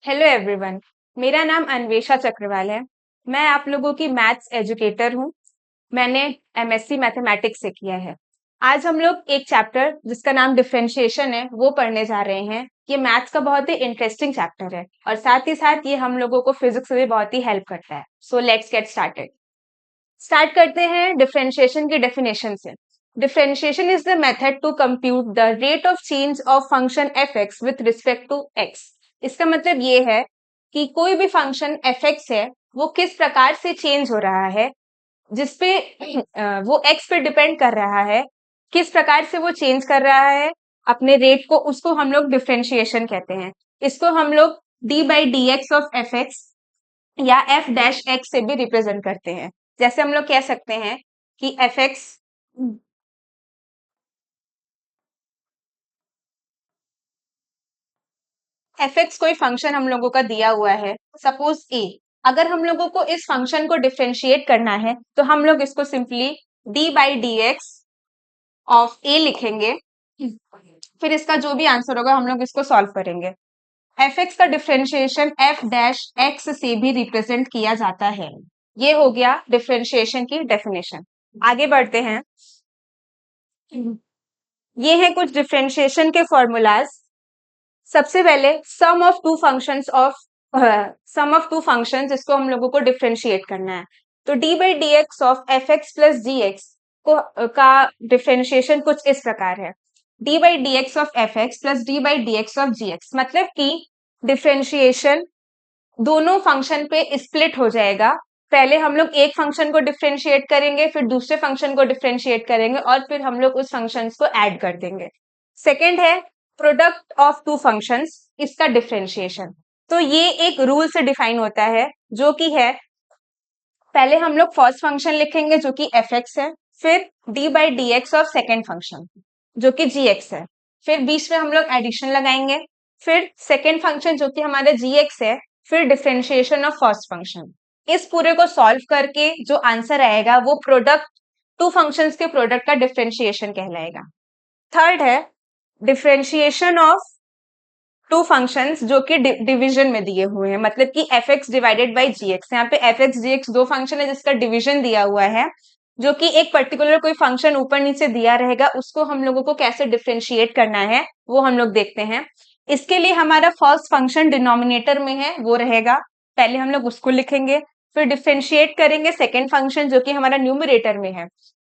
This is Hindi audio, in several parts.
Hello everyone. मेरा नाम अन्वेषा चक्रवाल है। मैं आप लोगों की मैथ्स एजुकेटर हूँ। मैंने एमएससी मैथमेटिक्स से किया है। आज हम लोग एक चैप्टर जिसका नाम डिफरेंशिएशन है वो पढ़ने जा रहे हैं। ये मैथ्स का बहुत ही इंटरेस्टिंग चैप्टर है और साथ ही साथ ये हम लोगों को फिजिक्स में भी बहुत ही हेल्प करता है। So let's get started. Start करते हैं डिफरेंशिएशन की डेफिनेशन से। Differentiation is the method to compute the rate of change of function f x with respect to x. इसका मतलब ये है कि कोई भी फंक्शन एफ एक्स है वो किस प्रकार से चेंज हो रहा है, जिसपे वो एक्स पे डिपेंड कर रहा है, किस प्रकार से वो चेंज कर रहा है अपने रेट को, उसको हम लोग डिफरेंशिएशन कहते हैं। इसको हम लोग D by d x of f x या एफ डैश एक्स से भी रिप्रेजेंट करते हैं। जैसे हम लोग कह सकते हैं कि एफ एक्स कोई फंक्शन हम लोगों का दिया हुआ है, सपोज ए। अगर हम लोगों को इस फंक्शन को डिफरेंशिएट करना है तो हम लोग इसको simply d by d x of a लिखेंगे। फिर इसका जो भी आंसर होगा हम लोग इसको सॉल्व करेंगे। एफ एक्स का डिफरेंशिएशन एफ डैश एक्स से भी रिप्रेजेंट किया जाता है। ये हो गया डिफरेंशिएशन की डेफिनेशन। आगे बढ़ते हैं। ये है कुछ डिफरेंशिएशन के फॉर्मूलाज। सबसे पहले सम ऑफ टू फंक्शंस, इसको हम लोगों को डिफरेंशिएट करना है। तो d by d x of f x plus g x को का डिफरेंशिएशन कुछ इस प्रकार है। D by d x of f x plus d by d x of g x, मतलब कि डिफरेंशिएशन दोनों फंक्शन पे स्प्लिट हो जाएगा। पहले हम लोग एक फंक्शन को डिफरेंशिएट करेंगे, फिर दूसरे फंक्शन को डिफरेंशिएट करेंगे और फिर हम लोग उस फंक्शन को ऐड कर देंगे। सेकेंड है प्रोडक्ट ऑफ टू फंक्शंस, इसका डिफरेंशिएशन। तो ये एक रूल से डिफाइन होता है, जो कि है पहले हम लोग फर्स्ट फंक्शन लिखेंगे जो कि एफ एक्स है, फिर d by d x of second function जो कि जी एक्स है, फिर बीच में हम लोग एडिशन लगाएंगे, फिर सेकेंड फंक्शन जो कि हमारा जी एक्स है, फिर डिफरेंशिएशन ऑफ फर्स्ट फंक्शन। इस पूरे को सॉल्व करके जो आंसर आएगा वो प्रोडक्ट टू फंक्शंस के प्रोडक्ट का डिफरेंशिएशन कहलाएगा। थर्ड है डिफरेंशिएशन ऑफ टू फंक्शंस जो कि डिवीजन में दिए हुए हैं, मतलब कि f x divided by g x. यहाँ पे एफ एक्स जी एक्स दो फंक्शन है जिसका डिवीजन दिया हुआ है, जो कि एक पर्टिकुलर कोई फंक्शन ऊपर नीचे दिया रहेगा, उसको हम लोगों को कैसे डिफरेंशिएट करना है वो हम लोग देखते हैं। इसके लिए हमारा फर्स्ट फंक्शन डिनोमिनेटर में है, वो रहेगा, पहले हम लोग उसको लिखेंगे, फिर डिफरेंशिएट करेंगे सेकेंड फंक्शन जो कि हमारा न्यूमरेटर में है,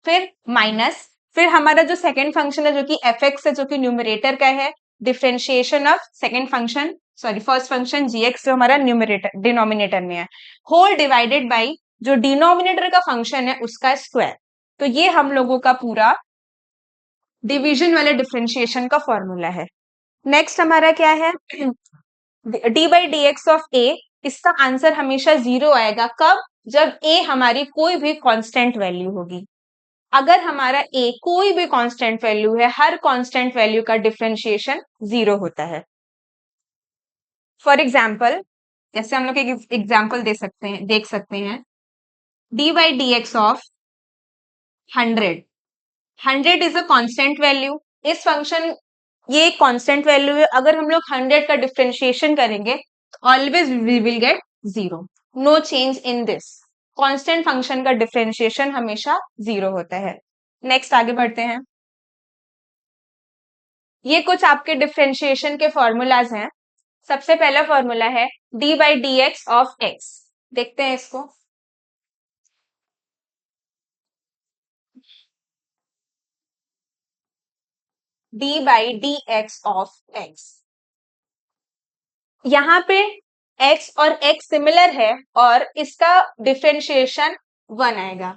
फिर माइनस, फिर हमारा जो सेकेंड फंक्शन है जो कि एफ एक्स है जो कि न्यूमरेटर का है, differentiation of second function, sorry first function g x जो हमारा न्यूमरेटर डिनोमिनेटर में है, होल डिवाइडेड बाई जो डिनोमिनेटर का फंक्शन है उसका स्क्वायर। तो ये हम लोगों का पूरा डिवीजन वाले डिफरेंशिएशन का फॉर्मूला है। नेक्स्ट हमारा क्या है, d by d x of a. इसका आंसर हमेशा जीरो आएगा, कब? जब ए हमारी कोई भी कांस्टेंट वैल्यू होगी। अगर हमारा ए कोई भी कांस्टेंट वैल्यू है, हर कांस्टेंट वैल्यू का डिफरेंशिएशन जीरो होता है। फॉर एग्जाम्पल, जैसे हम लोग एक एग्जाम्पल देख सकते हैं, d by d x of 100। 100 is a constant value. इस फंक्शन, ये एक कांस्टेंट वैल्यू है, अगर हम लोग 100 का डिफरेंशिएशन करेंगे always we will get zero, no change in this. Constant function का डिफरेंशिएशन हमेशा जीरो होता है। नेक्स्ट आगे बढ़ते हैं। ये कुछ आपके डिफरेंशिएशन के फॉर्मूलाज हैं। सबसे पहला फॉर्मूला है d by d x of x. देखते हैं इसको। D by d x of x, यहाँ पे x और x सिमिलर है और इसका डिफरेंशिएशन 1 आएगा।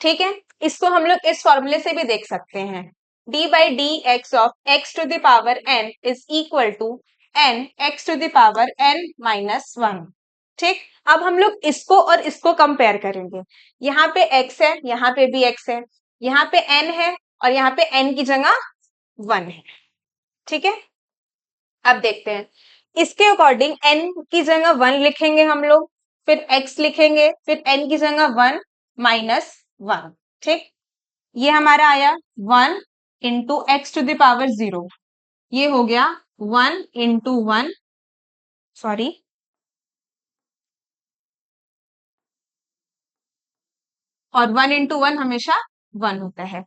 ठीक है, इसको हम लोग इस फॉर्मूले से भी देख सकते हैं। D by d x of x to the power n is equal to n x to the power n minus 1। ठीक, अब हम लोग इसको और इसको कंपेयर करेंगे। यहाँ पे x है, यहाँ पे भी x है, यहाँ पे n है और यहाँ पे n की जगह 1 है। ठीक है, अब देखते हैं इसके अकॉर्डिंग n की जगह 1 लिखेंगे हम लोग, फिर x लिखेंगे, फिर n की जगह 1 माइनस 1। ठीक, ये हमारा आया 1 into x to the power 0, ये हो गया 1 इंटू 1 सॉरी, और 1 into 1 हमेशा 1 होता है।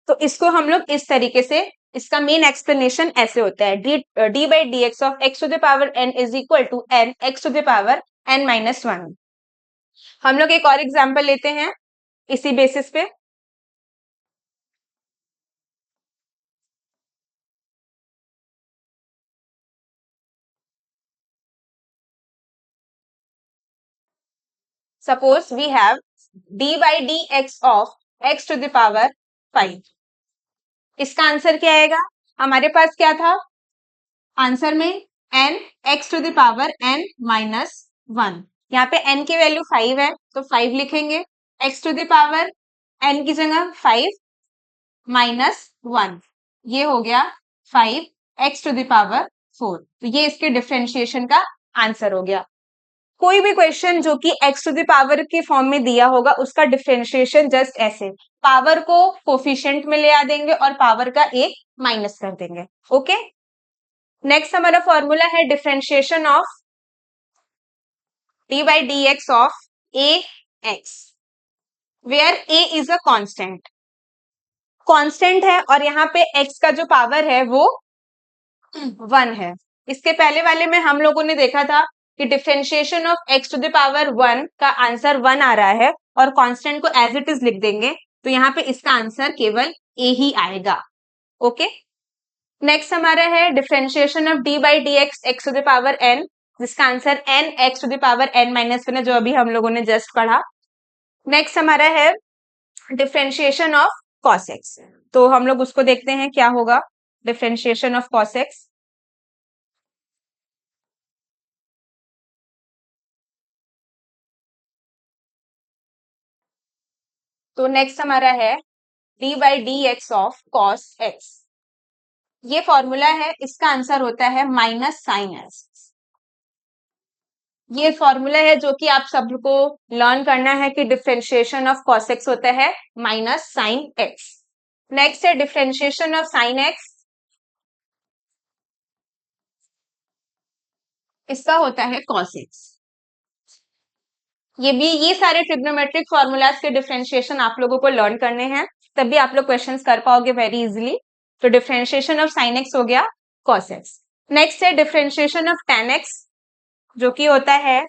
तो इसको हम लोग इस तरीके से, इसका मेन एक्सप्लेनेशन ऐसे होता है, d by d x of x to the power n is equal to n x to the power n minus 1। हम लोग एक और एग्जाम्पल लेते हैं इसी बेसिस पे। Suppose we have d by d x of x to the power 5। इसका आंसर क्या आएगा? हमारे पास क्या था आंसर में? N x to the power n minus 1। यहाँ पे एन की वैल्यू 5 है तो 5 लिखेंगे, x to the power n की जगह 5 माइनस 1, ये हो गया 5 एक्स टू द पावर 4। तो ये इसके डिफरेंशिएशन का आंसर हो गया। कोई भी क्वेश्चन जो कि एक्स टू द पावर के फॉर्म में दिया होगा उसका डिफरेंशिएशन जस्ट ऐसे, पावर को कोफिशिएंट में ले आ देंगे और पावर का एक माइनस कर देंगे। ओके, नेक्स्ट हमारा फॉर्मूला है differentiation of d by d x of a x, where a is a constant. Constant है और यहाँ पे एक्स का जो पावर है वो 1 है। इसके पहले वाले में हम लोगों ने देखा था कि differentiation of x to the power 1 का आंसर 1 आ रहा है और कांस्टेंट को एज इट इज लिख देंगे, तो यहाँ पे इसका आंसर केवल ए ही आएगा। ओके, नेक्स्ट हमारा है differentiation of d by d x x to the power n, जिसका answer n x to the power n minus 1 है, जो अभी हम लोगों ने जस्ट पढ़ा। नेक्स्ट हमारा है डिफरेंशिएशन ऑफ कॉस एक्स, तो हम लोग उसको देखते हैं क्या होगा डिफरेंशिएशन ऑफ कॉस एक्स। तो नेक्स्ट हमारा है d by d x of cos x, ये फॉर्मूला है, इसका आंसर होता है माइनस साइन एक्स। ये फॉर्मूला है जो कि आप सबको लर्न करना है कि डिफरेंशिएशन ऑफ कॉस एक्स होता है माइनस साइन एक्स। नेक्स्ट है डिफरेंशिएशन ऑफ साइन एक्स, इसका होता है कॉस एक्स। ये सारे ट्रिग्नोमेट्रिक फॉर्मूलाज के डिफरेंशिएशन आप लोगों को लर्न करने हैं, तभी आप लोग क्वेश्चंस कर पाओगे वेरी इजीली। तो डिफरेंशिएशन ऑफ साइन एक्स हो गया कॉस एक्स। नेक्स्ट है डिफरेंशिएशन ऑफ टेन एक्स, जो कि होता है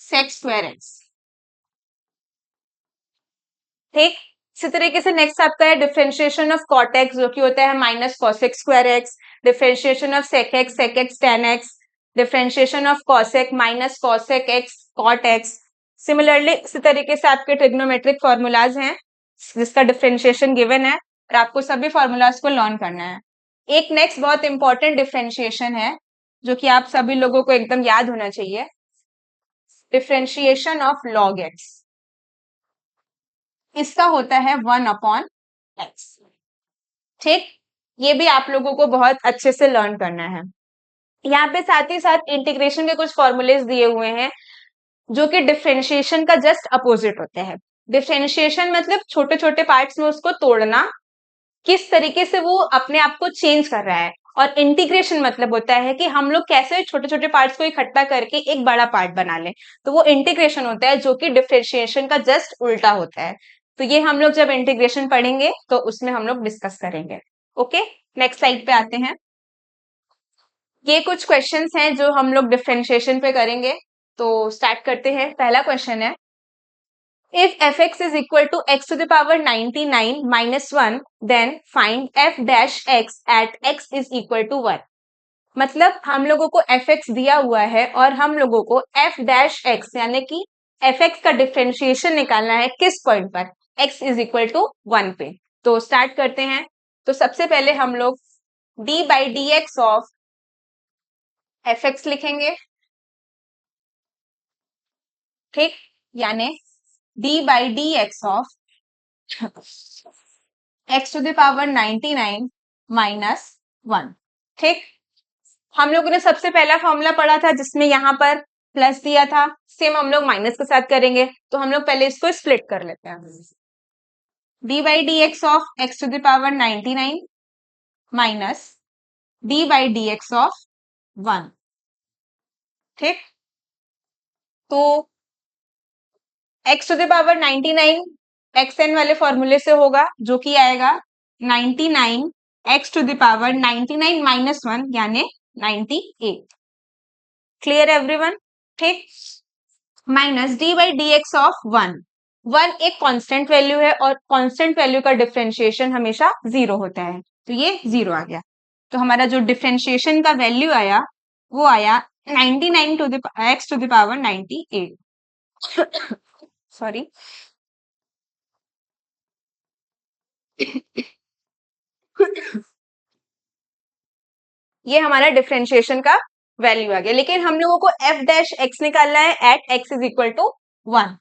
सेक स्क्वायर एक्स। ठीक, इसी तरीके से नेक्स्ट आपका है डिफरेंशिएशन ऑफ कॉट एक्स, जो कि होता है minus cosec square x. Differentiation of sec x tan x. Differentiation of cosec minus cosec x cot x. Similarly इसी तरीके से आपके ट्रिग्नोमेट्रिक फॉर्मूलाज हैं जिसका डिफरेंशिएशन गिवन है और आपको सभी फॉर्मूलाज को लर्न करना है। एक नेक्स्ट बहुत इंपॉर्टेंट डिफरेंशिएशन है जो कि आप सभी लोगों को एकदम याद होना चाहिए, डिफरेंशिएशन ऑफ लॉग एक्स। इसका होता है 1/x। ठीक, ये भी आप लोगों को बहुत अच्छे से लर्न करना है। यहाँ पे साथ ही साथ इंटीग्रेशन के कुछ फॉर्मूलेज दिए हुए हैं जो कि डिफरेंशिएशन का जस्ट अपोजिट होते हैं। डिफरेंशिएशन मतलब छोटे छोटे पार्ट्स में उसको तोड़ना, किस तरीके से वो अपने आप को चेंज कर रहा है। और इंटीग्रेशन मतलब होता है कि हम लोग कैसे छोटे छोटे पार्ट्स को इकट्ठा करके एक बड़ा पार्ट बना लें, तो वो इंटीग्रेशन होता है जो कि डिफरेंशिएशन का जस्ट उल्टा होता है। तो ये हम लोग जब इंटीग्रेशन पढ़ेंगे तो उसमें हम लोग डिस्कस करेंगे। ओके, नेक्स्ट स्लाइड पे आते हैं। ये कुछ क्वेश्चंस हैं जो हम लोग डिफरेंशिएशन पे करेंगे, तो स्टार्ट करते हैं। पहला क्वेश्चन है, if fx is equal to x to the power 99 minus 1, then find f dash x at x is equal to 1। मतलब हम लोगों को fx दिया हुआ है और हम लोगों को f dash x यानी कि fx का डिफरेंशिएशन निकालना है किस पॉइंट पर, x is equal to 1 पे। तो स्टार्ट करते हैं। तो सबसे पहले हम लोग d by dx of fx लिखेंगे। ठीक, यानी d by dx of x to the power 99 minus 1। ठीक, हम लोगों ने सबसे पहला फॉर्मूला पढ़ा था जिसमें यहाँ पर प्लस दिया था, सेम हम लोग माइनस के साथ करेंगे। तो हम लोग पहले इसको स्प्लिट कर लेते हैं। d by dx of x to the power 99 minus d by d x of 1। ठीक, तो x to the power 99 xn वाले फॉर्मूले से होगा, जो कि आएगा 99 x to the power 99 minus 1 यानी 98। Clear everyone? ठीक, minus d by d x of 1। 1 एक कांस्टेंट वैल्यू है और कांस्टेंट वैल्यू का डिफरेंशिएशन हमेशा 0 होता है, तो ये 0 आ गया। तो हमारा जो डिफरेंशिएशन का वैल्यू आया वो आया 99 to the x to the power 98। Sorry, ये हमारा डिफरेंशिएशन का वैल्यू आ गया। लेकिन हम लोगों को एफ डैश एक्स निकालना है at x is equal to 1।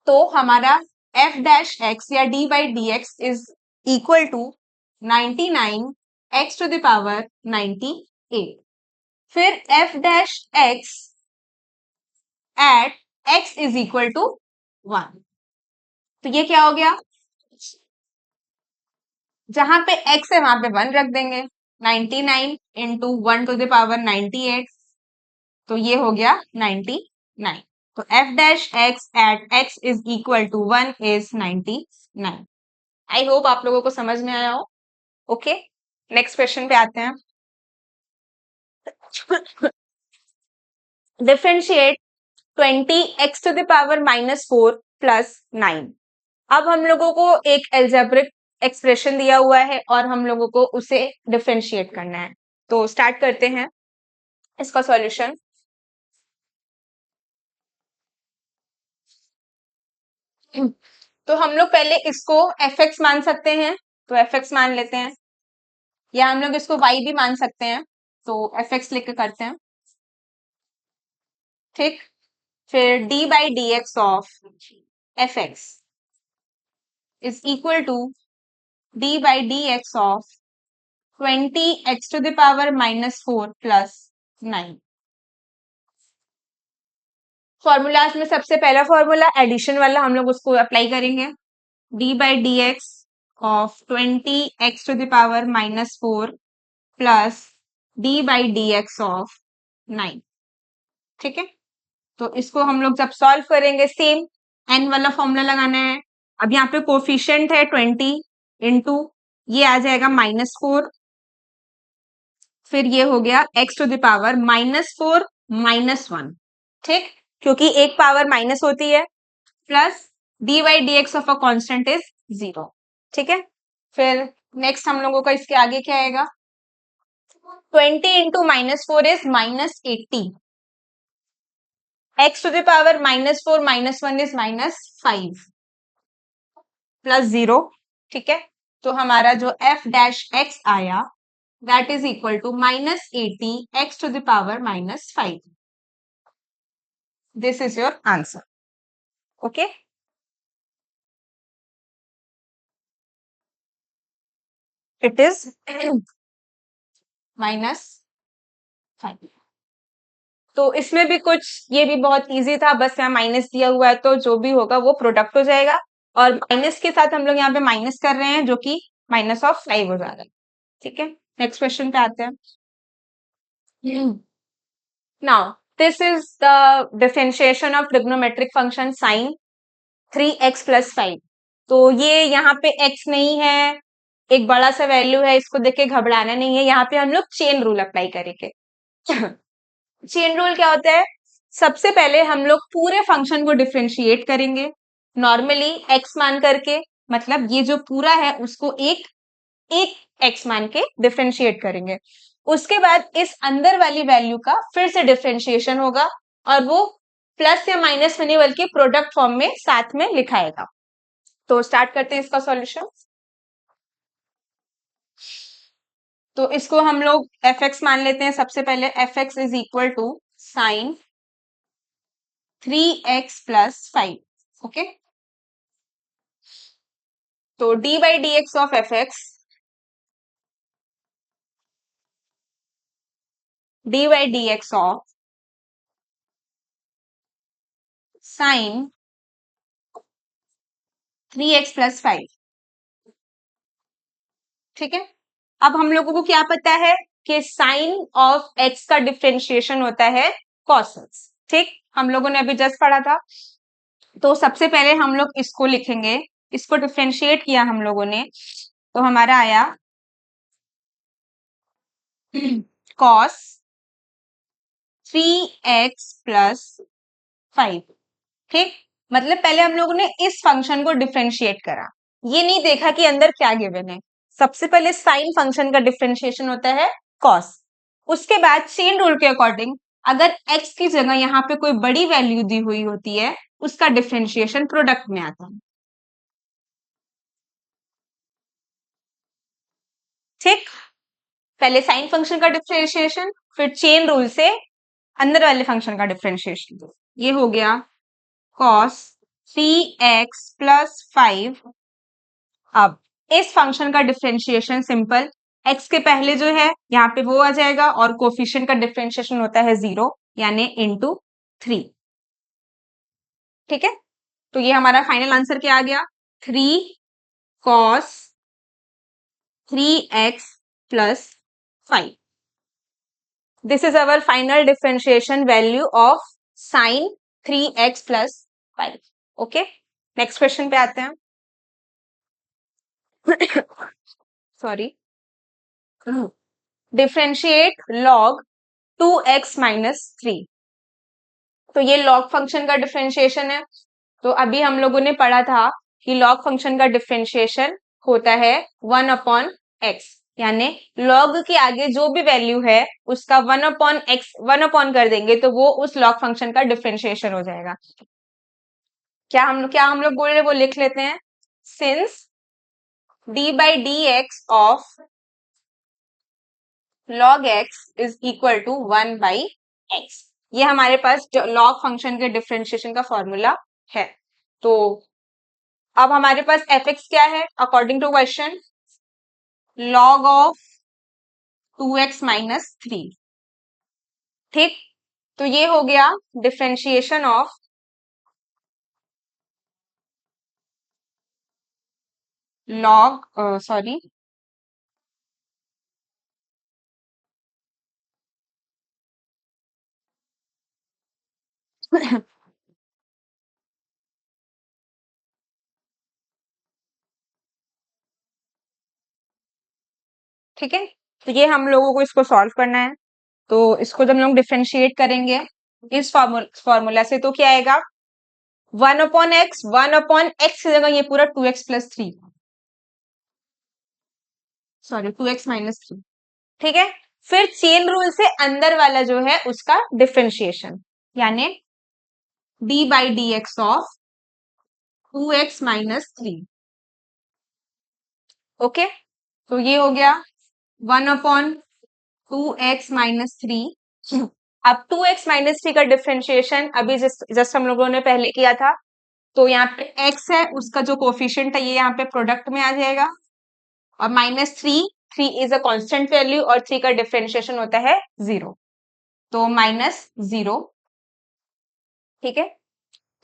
तो हमारा एफ डैश एक्स या d by d x is equal to 99 x to the power 98। फिर f dash x at x is equal to 1। तो ये क्या हो गया, जहां पे x है वहां पे 1 रख देंगे। 99 इंटू 1 टू द पावर 98, तो ये हो गया 99। तो f dash x at x is equal to 1 is 99। I hope आप लोगों को समझ में आया हो। ओके, नेक्स्ट क्वेश्चन पे आते हैं। Differentiate 20 x to the power -4 plus 9। अब हम लोगों को एक एल्जेब्रिक एक्सप्रेशन दिया हुआ है और हम लोगों को उसे डिफरेंशिएट करना है। तो स्टार्ट करते हैं इसका सॉल्यूशन। तो हम लोग पहले इसको एफ एक्स मान सकते हैं, तो एफ एक्स मान लेते हैं, या हम लोग इसको वाई भी मान सकते हैं, तो एफ एक्स लिख के करते हैं। ठीक, फिर d by d x of f x is equal to d by d x of 20 x to the power -4 plus 9। Formulas में सबसे पहला फॉर्मूला एडिशन वाला, हम लोग उसको अप्लाई करेंगे। D by d x of 20 x to the power -4 plus d by d x of 9। ठीक है, तो इसको हम लोग जब सॉल्व करेंगे, सेम एन वाला फॉर्मूला लगाना है। अब यहाँ पे कोफिशिएंट है 20 इंटू ये आ जाएगा -4, फिर ये हो गया x टू द पावर -4 -1। ठीक, क्योंकि एक पावर माइनस होती है, plus d by d x of a constant is 0। ठीक है, फिर नेक्स्ट हम लोगों का इसके आगे क्या आएगा, 20 into -4 is -80, x to the power -4 -1 is -5 plus 0। ठीक है, तो हमारा जो f डैश x आया that is equal to -80 x to the power -5। This is your answer. Okay, it is -5। तो इसमें भी कुछ, ये भी बहुत इजी था, बस यहाँ माइनस दिया हुआ है तो जो भी होगा वो प्रोडक्ट हो जाएगा, और माइनस के साथ हम लोग यहाँ पे माइनस कर रहे हैं जो कि -5 हो जा रहा है। ठीक है, नेक्स्ट क्वेश्चन पे आते हैं। Now this is the differentiation of trigonometric function sine 3x plus 5। तो ये यहाँ पे x नहीं है, एक बड़ा सा वैल्यू है, इसको देख के घबराना नहीं है। यहाँ पे हम लोग चेन रूल अप्लाई करेंगे। चेन रूल क्या होता है, सबसे पहले हम लोग पूरे फंक्शन को डिफरेंशिएट करेंगे नॉर्मली x मान करके, मतलब ये जो पूरा है उसको एक एक x मान के डिफरेंशिएट करेंगे। उसके बाद इस अंदर वाली वैल्यू का फिर से डिफरेंशिएशन होगा, और वो प्लस या माइनस में नहीं बल्कि प्रोडक्ट फॉर्म में साथ में लिखाएगा। तो स्टार्ट करते हैं इसका सॉल्यूशन। तो इसको हम लोग एफ एक्स मान लेते हैं सबसे पहले। F x is equal to sine 3x plus 5। Okay, तो d by d x of f x, d by d x of sine 3x plus 5। ठीक है, अब हम लोगों को क्या पता है कि साइन ऑफ एक्स का डिफरेंशिएशन होता है कॉस एक्स। ठीक, हम लोगों ने अभी जस्ट पढ़ा था। तो सबसे पहले हम लोग इसको लिखेंगे, इसको डिफरेंशिएट किया हम लोगों ने, तो हमारा आया कॉस 3x प्लस 5। ठीक, मतलब पहले हम लोगों ने इस फंक्शन को डिफरेंशिएट करा, ये नहीं देखा कि अंदर क्या गिवन है। सबसे पहले साइन फंक्शन का डिफरेंशिएशन होता है कॉस। उसके बाद चेन रूल के अकॉर्डिंग अगर x की जगह यहाँ पे कोई बड़ी वैल्यू दी हुई होती है, उसका डिफरेंशिएशन प्रोडक्ट में आता है। ठीक, पहले साइन फंक्शन का डिफरेंशिएशन, फिर चेन रूल से अंदर वाले फंक्शन का डिफरेंशिएशन। ये हो गया cos 3x प्लस 5। अब इस फंक्शन का डिफरेंशिएशन सिंपल, x के पहले जो है यहाँ पे वो आ जाएगा और कोफिशिएंट का डिफरेंशिएशन होता है 0, यानी इंटू 3। ठीक है, तो ये हमारा फाइनल आंसर क्या आ गया, 3 cos 3x plus 5। This is our final differentiation value of sine 3x plus 5। Okay, next question पे आते हैं। Sorry, differentiate log 2x minus 3। तो ये लॉग फंक्शन का डिफरेंशिएशन है। तो अभी हम लोगों ने पढ़ा था कि लॉग फंक्शन का डिफरेंशिएशन होता है 1 अपॉन एक्स, यानी लॉग के आगे जो भी वैल्यू है उसका 1 अपॉन एक्स 1 अपॉन कर देंगे तो वो उस लॉग फंक्शन का डिफरेंशिएशन हो जाएगा। क्या हम लोग बोल रहे वो लिख लेते हैं, since d by d x of log x is equal to 1 by x. ये हमारे पास लॉग फंक्शन के डिफरेंशिएशन का फॉर्मूला है। तो अब हमारे पास एफ एक्स क्या है according to question, log of 2x minus 3। ठीक, तो ये हो गया डिफरेंशिएशन ऑफ लॉग, सॉरी, ठीक है, तो ये हम लोगों को इसको सॉल्व करना है। तो इसको जब हम लोग डिफरेंशिएट करेंगे इस फॉर्मूला से, तो क्या आएगा, 1 अपॉन एक्स, 1 अपॉन एक्स की जगह ये पूरा 2x plus 3, sorry 2x minus 3। ठीक है, फिर चेन रूल से अंदर वाला जो है उसका डिफरेंशिएशन, यानी D by d x of 2x minus 3। Okay, तो ये हो गया 1 अपॉन 2x माइनस 3। अब 2x माइनस 3 का डिफरेंशिएशन अभी जस्ट हम लोगों ने पहले किया था। तो यहाँ पे x है, उसका जो कोफिशिएंट है ये यहाँ पे प्रोडक्ट में आ जाएगा, और minus 3, 3 is a constant value और 3 का डिफरेंशिएशन होता है 0, तो माइनस 0। ठीक है,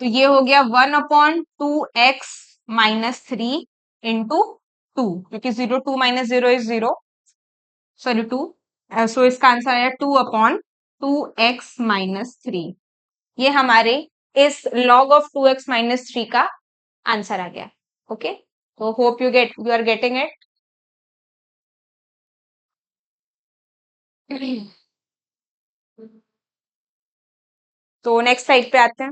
तो ये हो गया 1 अपॉन 2x माइनस 3 इंटू 2, क्योंकि 0 2 माइनस 0 इज 0, सॉरी 2, सो इसका आंसर आया 2 अपॉन 2x माइनस 3। ये हमारे इस log ऑफ 2x माइनस 3 का आंसर आ गया। ओके, तो hope you are getting it. तो नेक्स्ट स्लाइड पे आते हैं।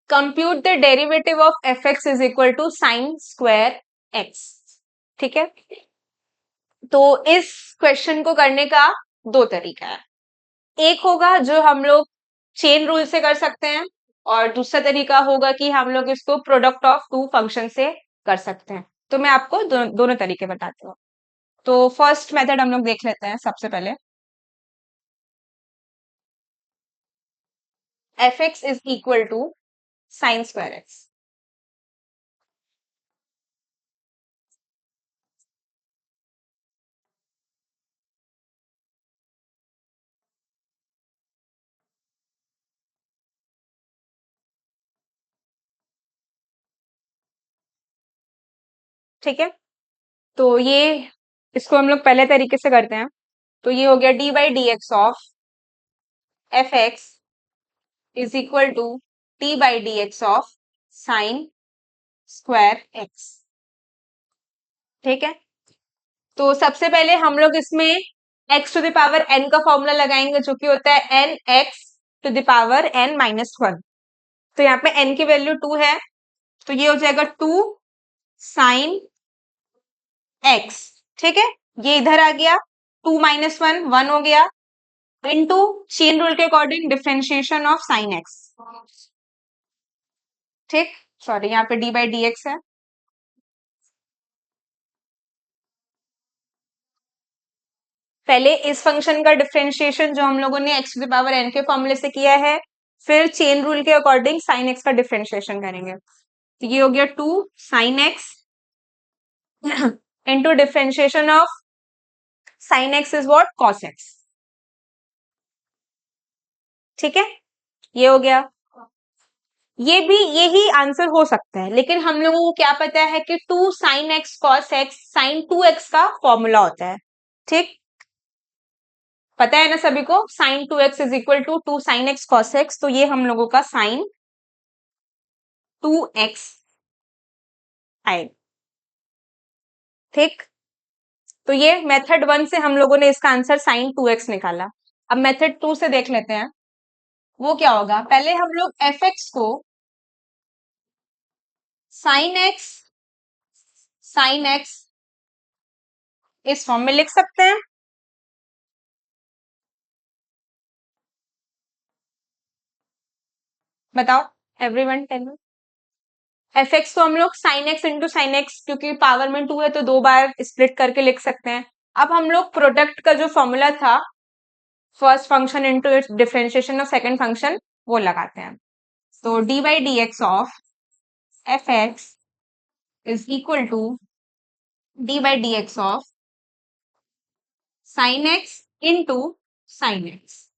Compute the derivative of f x is equal to sine square x. ठीक है, तो इस क्वेश्चन को करने का दो तरीका है। एक होगा जो हम लोग चेन रूल से कर सकते हैं, और दूसरा तरीका होगा कि हम लोग इसको प्रोडक्ट ऑफ टू फंक्शन से कर सकते हैं। तो मैं आपको दोनों तरीके बताती हूँ। तो फर्स्ट मेथड हम लोग देख लेते हैं सबसे पहले, f x is equal to sine square x. ठीक है, तो ये इसको हम लोग पहले तरीके से करते हैं। तो ये हो गया d by d x of f x is equal to t by d x of sine square x. ठीक है, तो सबसे पहले हम लोग इसमें x to the power n का फॉर्मूला लगाएंगे, जो कि होता है n x to the power n minus one. तो यहाँ पे एन की वैल्यू 2 है, तो ये हो जाएगा 2 साइन एक्स। ठीक है, ये इधर आ गया, 2 माइनस वन 1 हो गया, इनटू चेन रूल के according differentiation of sine x. ठीक, सॉरी यहाँ पे डी बाई डी एक्स है। पहले इस फंक्शन का डिफरेंशिएशन जो हम लोगों ने x to the power n के फॉर्मूले से किया है, फिर चेन रूल के अकॉर्डिंग साइन एक्स का डिफरेंशिएशन करेंगे। तो ये हो गया 2 sine x into differentiation of sine x is what, cos x. ठीक है, ये हो गया। ये भी यही आंसर हो सकता है, लेकिन हम लोगों को क्या पता है कि 2 sine x cos x sine 2x का फॉर्मूला होता है। ठीक, पता है ना सभी को, sine 2x is equal to 2 sine x cos x. तो ये हम लोगों का साइन 2x आएगा। ठीक, तो ये मेथड 1 से हम लोगों ने इसका आंसर साइन 2x निकाला। अब मेथड 2 से देख लेते हैं वो क्या होगा। पहले हम लोग fx को साइन एक्स इस फॉर्म में लिख सकते हैं। बताओ, एवरीवन टेल मी। fx को हम लोग sign x into sine x, क्योंकि पावर में 2 है तो 2 बार स्प्लिट करके लिख सकते हैं। अब हम लोग प्रोडक्ट का जो फॉर्मूला था, first function into its differentiation of second function, वो लगाते हैं। तो d by d x of f x is equal to d by d x of sine x into sine x.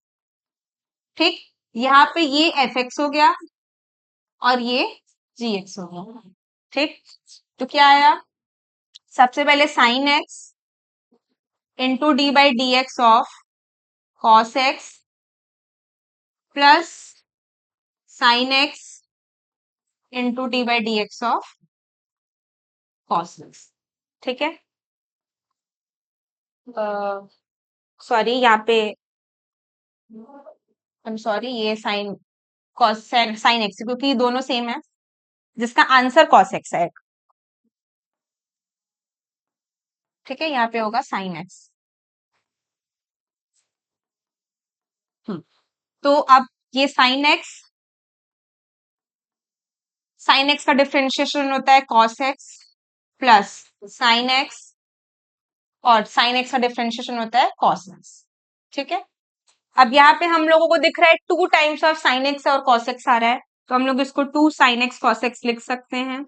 ठीक, यहाँ पे ये एफ एक्स हो गया और ये जी एक्स हो गया। ठीक, तो क्या आया, सबसे पहले sign x into D by d x of cos x plus sign x into D by d x of cos x. ठीक है, सॉरी यहाँ पे आई एम सॉरी, ये साइन कॉस साइन एक्स, क्योंकि ये दोनों सेम है, जिसका आंसर कॉस एक्स है। ठीक है, यहाँ पे होगा साइन एक्स। तो अब ये साइन एक्स का डिफरेंशिएशन होता है cos x plus sine x, और साइन एक्स का डिफरेंशिएशन होता है कॉस एक्स। ठीक है, अब यहाँ पे हम लोगों को दिख रहा है 2 टाइम्स ऑफ साइन एक्स और कॉस एक्स आ रहा है, तो हम लोग इसको 2 साइन एक्स कॉस एक्स लिख सकते हैं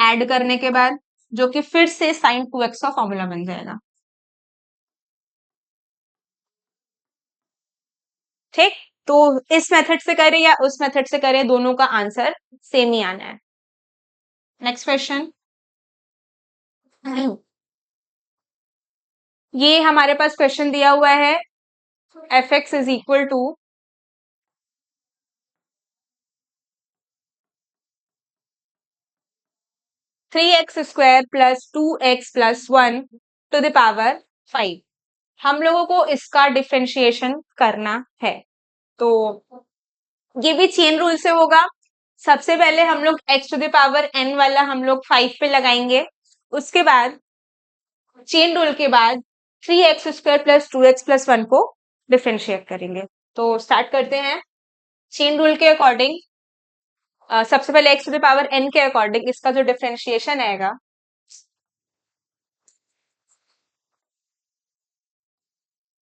ऐड करने के बाद, जो कि फिर से साइन 2x का फॉर्मूला बन जाएगा। ठीक, तो इस मेथड से करें या उस मेथड से करें, दोनों का आंसर सेम ही आना है। नेक्स्ट क्वेश्चन, ये हमारे पास क्वेश्चन दिया हुआ है f x is equal to 3x square plus 2x plus 1 to the power 5। हम लोगों को इसका डिफरेंशिएशन करना है, तो ये भी चेन रूल से होगा। सबसे पहले हम लोग x to the power n वाला हम लोग 5 पे लगाएंगे, उसके बाद चेन रूल के बाद 3x square plus 2x plus 1 को डिफरेंशिएट करेंगे। तो स्टार्ट करते हैं। चेन रूल के अकॉर्डिंग सबसे पहले x to the power n के अकॉर्डिंग इसका जो डिफरेंशिएशन आएगा,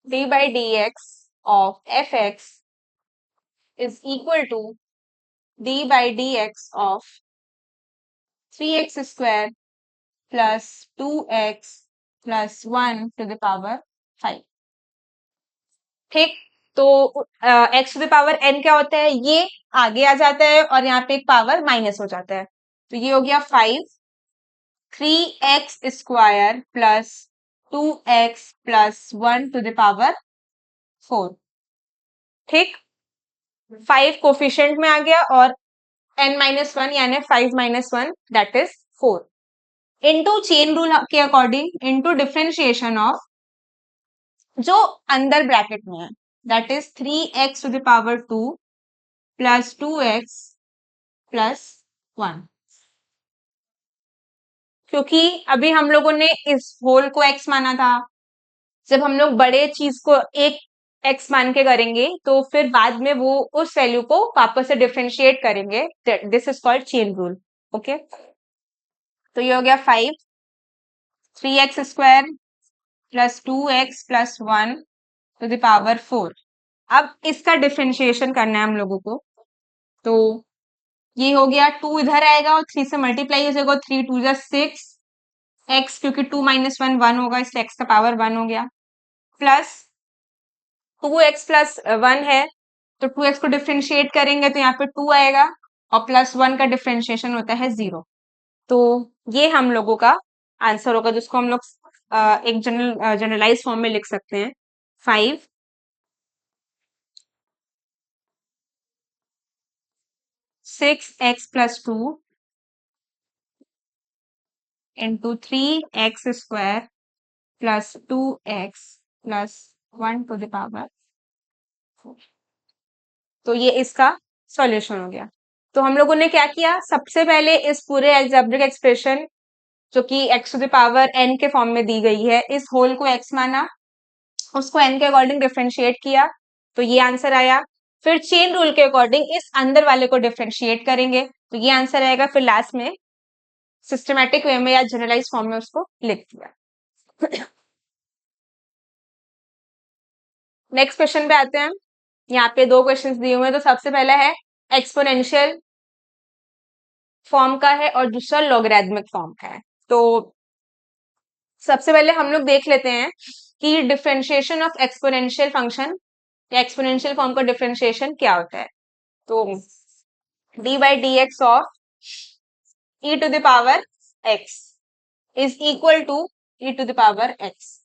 d by d x of f x is equal to d by d x of 3x square plus 2x plus 1 to the power 5। ठीक, तो x to the power n क्या होता है, ये आगे आ जाता है और यहाँ पे एक पावर माइनस हो जाता है, तो ये हो गया 5 3x² plus 2x plus 1 to the power 4। ठीक, 5 कोफिशिएंट में आ गया और n-1 यानी 5 - 1 that is 4 into chain rule के अकॉर्डिंग इनटू डिफरेंशिएशन ऑफ जो अंदर ब्रैकेट में है that is 3x to the power 2 plus 2x plus 1। क्योंकि अभी हम लोगों ने इस होल को x माना था, जब हम लोग बड़े चीज को एक x मान के करेंगे तो फिर बाद में वो उस वैल्यू को वापस से डिफरेंशिएट करेंगे। This is called chain rule. Okay, तो ये हो गया 5 3x² plus 2x plus 1 to the power 4। अब इसका डिफरेंशिएशन करना है हम लोगों को, तो ये हो गया 2 इधर आएगा और 3 से मल्टीप्लाई हो जाएगा, 3 2 जा 6 x, क्योंकि 2 - 1 1 होगा इसलिए x का पावर 1 हो गया, प्लस 2x प्लस 1 है तो 2x को डिफरेंशिएट करेंगे तो यहाँ पे 2 आएगा और प्लस 1 का डिफरेंशिएशन होता है 0। तो ये हम लोगों का आंसर होगा जिसको हम लोग एक जनरलाइज फॉर्म में लिख सकते हैं। 5 6x plus 2 into 3x² plus 2x plus 1 to the power 4। तो ये इसका सॉल्यूशन हो गया। तो हम लोगों ने क्या किया, सबसे पहले इस पूरे अलजेब्रिक एक्सप्रेशन जो कि x to the power n के फॉर्म में दी गई है, इस होल को x माना, उसको n के अकॉर्डिंग डिफरेंशिएट किया तो ये आंसर आया। फिर चेन रूल के अकॉर्डिंग इस अंदर वाले को डिफरेंशिएट करेंगे तो ये आंसर आएगा। फिर लास्ट में सिस्टमैटिक वे में या जनरलाइज फॉर्म में उसको लिख दिया। नेक्स्ट क्वेश्चन पे आते हैं। यहाँ पे 2 क्वेश्चंस दिए हुए हैं। तो सबसे पहला है एक्सपोनेंशियल फॉर्म का है और दूसरा लॉगरिथमिक फॉर्म का है। तो सबसे पहले हम लोग देख लेते हैं कि डिफरेंशिएशन ऑफ एक्सपोनेंशियल फंक्शन या एक्सपोनेंशियल फॉर्म का डिफरेंशिएशन क्या होता है। तो d by d x of e to the power x is equal to e to the power x.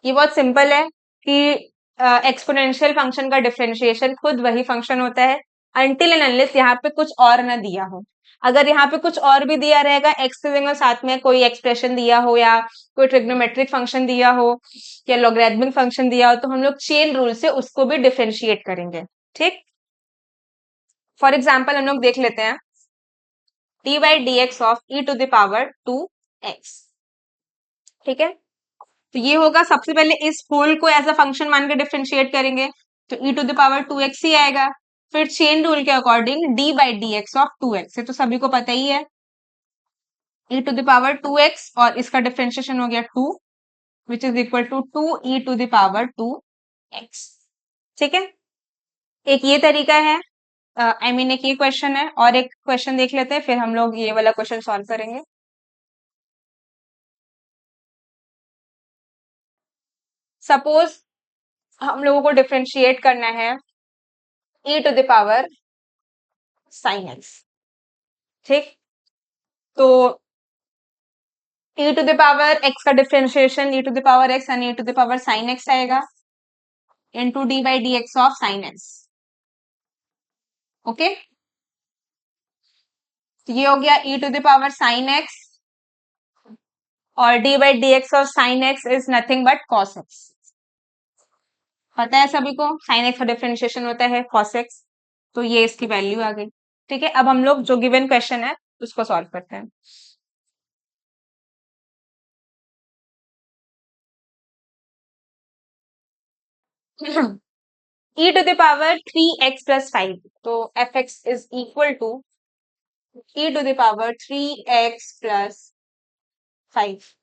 ये बहुत सिंपल है कि एक्सपोनेंशियल फंक्शन का डिफरेंशिएशन खुद वही फंक्शन होता है अनटिल एंड अनलेस यहाँ पे कुछ और ना दिया हो। अगर यहाँ पे कुछ और भी दिया रहेगा एक्स के जगह साथ में कोई एक्सप्रेशन दिया हो या कोई ट्रिग्नोमेट्रिक फंक्शन दिया हो या लॉगरिथमिक फंक्शन दिया हो तो हम लोग चेन रूल से उसको भी डिफरेंशिएट करेंगे। ठीक, फॉर एग्जाम्पल हम लोग देख लेते हैं d by d x of e to the power 2x। ठीक है, तो ये होगा, सबसे पहले इस होल को एज अ फंक्शन मान के डिफरेंशिएट करेंगे तो e to the power 2x ही आएगा। फिर चेन रूल के according d by d x of 2x, ये तो सभी को पता ही है, e to the power 2x और इसका डिफरेंशिएशन हो गया 2 which is equal to 2e to the power 2x। ठीक है, एक ये तरीका है, आई मीन एक ये क्वेश्चन है और एक क्वेश्चन देख लेते हैं फिर हम लोग ये वाला क्वेश्चन सॉल्व करेंगे। सपोज हम लोगों को डिफरेंशिएट करना है e to the power sine x. ठीक, तो e to the power x का differentiation e to the power x यानी e to the power sine x आएगा into d by d x of sine x। Okay, तो ये हो गया e to the power sine x और d by d x of sine x is nothing but cos x। पता है सभी को साइन x का डिफरेंशिएशन होता है cos x, तो ये इसकी वैल्यू आ गई। ठीक है, अब हम लोग जो गिवन क्वेश्चन है उसको सॉल्व करते हैं। e to the power 3x plus 5, तो fx is equal to e to the power 3x plus 5।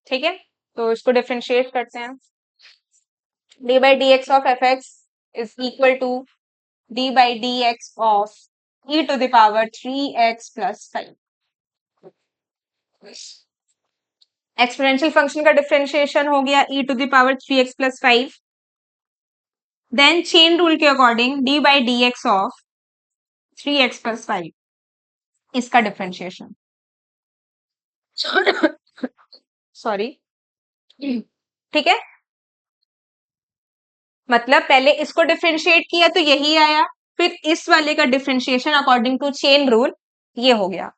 ठीक है, तो इसको डिफरेंशिएट करते हैं। d by d x of f x is equal to d by d x of e to the power 3x plus 5। Exponential function का डिफरेंशिएशन हो गया e to the power 3x plus 5 then chain rule के according D by d x of 3x+5 इसका डिफरेंशिएशन। सॉरी, ठीक है। मतलब पहले इसको डिफरेंशिएट किया तो यही आया, फिर इस वाले का differentiation according to chain rule ये हो गया।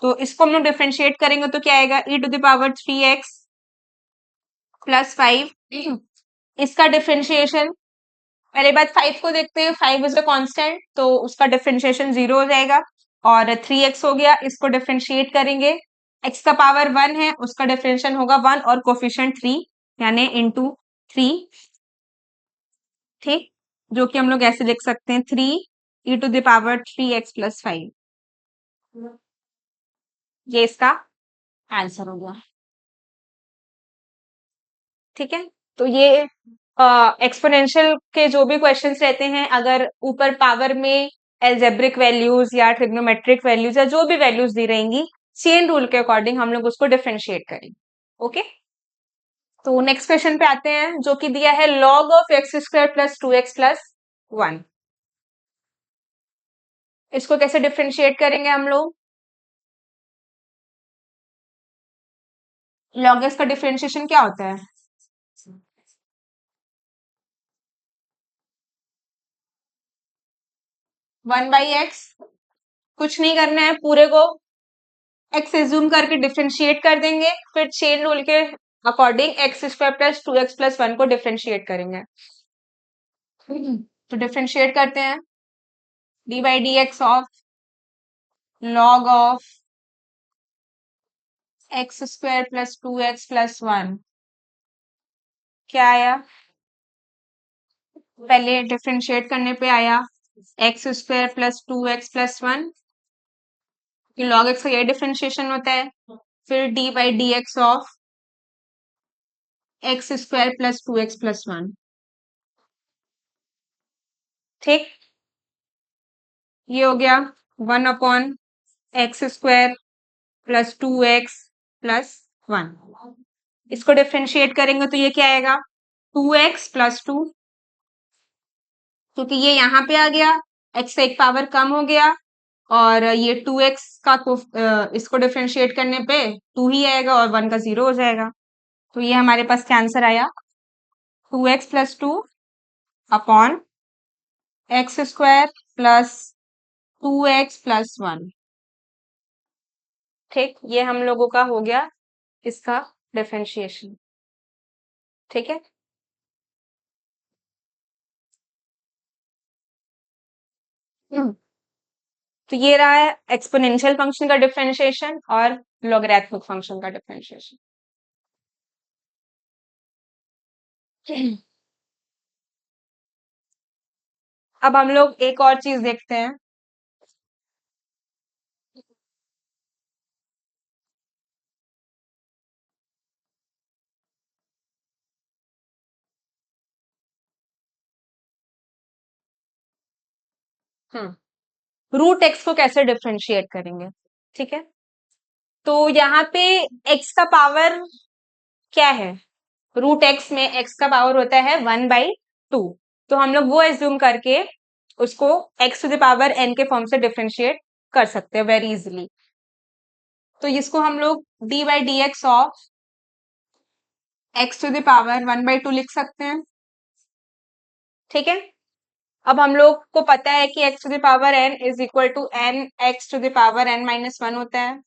तो इसको हम लोग डिफरेंशिएट करेंगे तो क्या आएगा, e⁻3x+5। इसका डिफरेंशिएशन, पहले बात 5 को देखते हैं, 5 इज अ कांस्टेंट तो उसका डिफरेंशिएशन 0 हो जाएगा। और 3x हो गया, इसको डिफरेंशिएट करेंगे, x का पावर 1 है, उसका डिफरेंशिएशन होगा 1 और कोफिशिएंट 3 यानी इंटू 3, ठीक, जो कि हम लोग ऐसे लिख सकते हैं 3e⁻3x+5। ये इसका आंसर हो गया, ठीक है। तो ये एक्सपोनेंशियल के जो भी क्वेश्चंस रहते हैं, अगर ऊपर पावर में एल्जेब्रिक वैल्यूज या ट्रिग्नोमेट्रिक वैल्यूज या जो भी वैल्यूज दी रहेंगी, चेन रूल के अकॉर्डिंग हम लोग उसको डिफरेंशिएट करेंगे। ओके, तो नेक्स्ट क्वेश्चन पे आते हैं, जो कि दिया है log ऑफ x² + 2x+1। इसको कैसे डिफरेंशिएट करेंगे हम लोग, log x का डिफरेंशिएशन क्या होता है, 1/x, कुछ नहीं करना है, पूरे को x एज्यूम करके डिफरेंशिएट कर देंगे, फिर चेन रूल के अकॉर्डिंग x² + 2x+1 को डिफरेंशिएट करेंगे। तो डिफरेंशिएट करते हैं, d by d x of log of x² + 2x+1 क्या आया, पहले डिफरेंशिएट करने पे आया x² + 2x+1, log x का ये डिफरेंशिएशन होता है, फिर d by d x of x² + 2x+1, ठीक, ये हो गया 1/x² + 2x+1। इसको डिफरेंशिएट करेंगे तो ये क्या आएगा, 2x + 2, क्योंकि ये यहाँ पे आ गया, x से एक पावर कम हो गया, और ये 2x का इसको डिफरेंशिएट करने पे 2 ही आएगा और 1 का 0 हो जाएगा। तो ये हमारे पास क्या आंसर आया, 2x + 2 अपॉन x² + 2x+1, ठीक, ये हम लोगों का हो गया इसका डिफरेंशिएशन, ठीक है। तो ये रहा है एक्सपोनेंशियल फंक्शन का डिफरेंशिएशन और लॉगरिथमिक फंक्शन का डिफरेंशिएशन। अब हम लोग एक और चीज देखते हैं, रूट एक्स को कैसे डिफरेंशिएट करेंगे, ठीक है। तो यहाँ पे x का पावर क्या है, रूट एक्स में x का पावर होता है 1/2, तो हम लोग वो एज्यूम करके उसको x⁻n के फॉर्म से डिफरेंशिएट कर सकते हैं वेरी इजिली। तो इसको हम लोग D by d x of x⁻1/2 लिख सकते हैं, ठीक है। अब हम लोग को पता है कि x⁻n is equal to n x⁻n-1 होता है,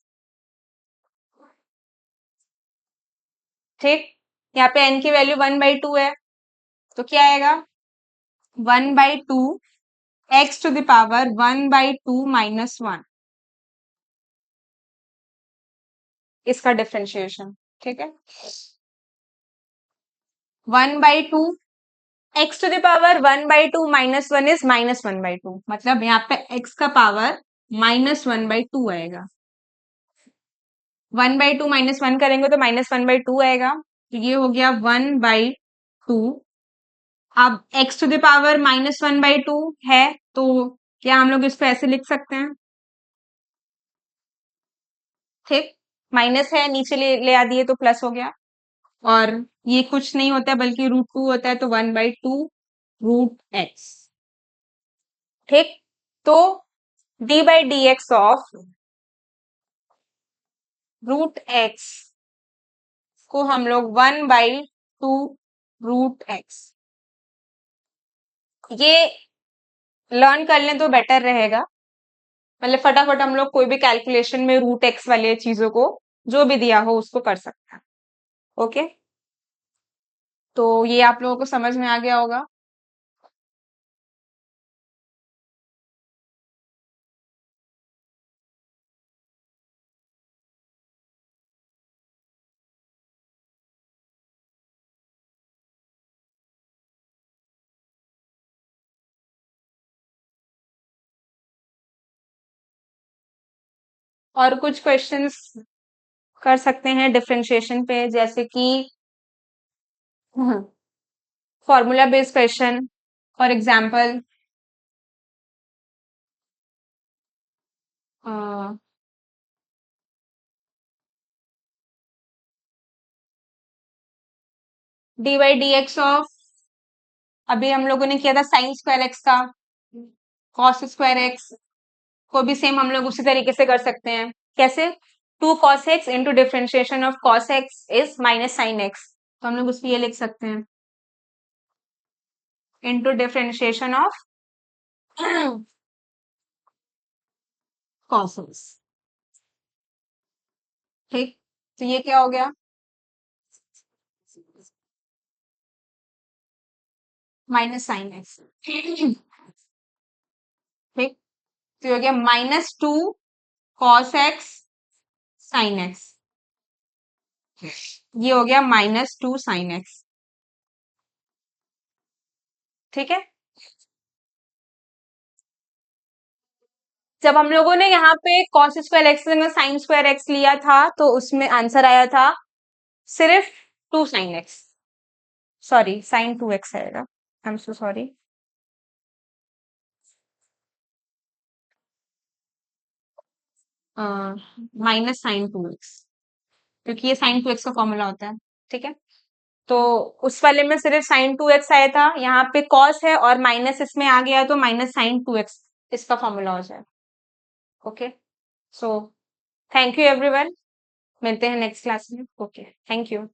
ठीक, यहाँ पे n की वैल्यू 1/2 है, तो क्या आएगा 1/2 x⁻1/2-1, इसका डिफरेंशिएशन, ठीक है। 1/2 x⁻1/2-1 इज -1/2, मतलब यहाँ पे x का पावर -1/2 आएगा, 1/2 -1 करेंगे तो -1/2 आएगा, तो ये हो गया 1/2। अब x⁻1/2 है, तो क्या हम लोग इसको ऐसे लिख सकते हैं, ठीक, माइनस है नीचे ले आ दिए तो प्लस हो गया, और ये कुछ नहीं होता है बल्कि √2 होता है, तो 1/2 रूट एक्स। ठीक, तो d by d x of root x को हम लोग 1/2 रूट एक्स, ये लर्न कर लें तो बेटर रहेगा। मतलब फटाफट हम लोग कोई भी कैलकुलेशन में रूट एक्स वाली चीजों को जो भी दिया हो उसको कर सकते हैं। ओके, तो ये आप लोगों को समझ में आ गया होगा। और कुछ क्वेश्चंस कर सकते हैं डिफरेंशिएशन पे, जैसे कि formula based question. For example D by d x of, अभी हम लोगों ने किया था साइन स्क्वायर एक्स का, कॉस स्क्वायर एक्स को भी सेम हम लोग उसी तरीके से कर सकते हैं। कैसे? 2 cos x into differentiation of cos x is minus sine x, तो हम लोग उसमें ये लिख सकते हैं into differentiation of cos x। ठीक, तो ये क्या हो गया? Minus sign x. ठीक, तो ये हो गया -2 cos x साइन एक्स, ये हो गया -2 sin x। ठीक है, जब हम लोगों ने यहाँ पे कॉस स्क्वायर एक्स में साइन स्क्वायर एक्स लिया था तो उसमें आंसर आया था सिर्फ 2 sin x, sorry sine 2x आएगा, I am so sorry. -sin 2x, क्योंकि ये साइन 2x का फॉर्मूला होता है। ठीक है, तो उस वाले में सिर्फ साइन 2x आया था, यहाँ पे कॉस है और माइनस इसमें आ गया तो -sin 2x इसका फॉर्मूला हो जाए। Okay, so thank you everyone, मिलते हैं नेक्स्ट क्लास में। Okay, thank you.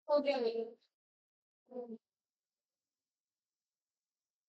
हो गया।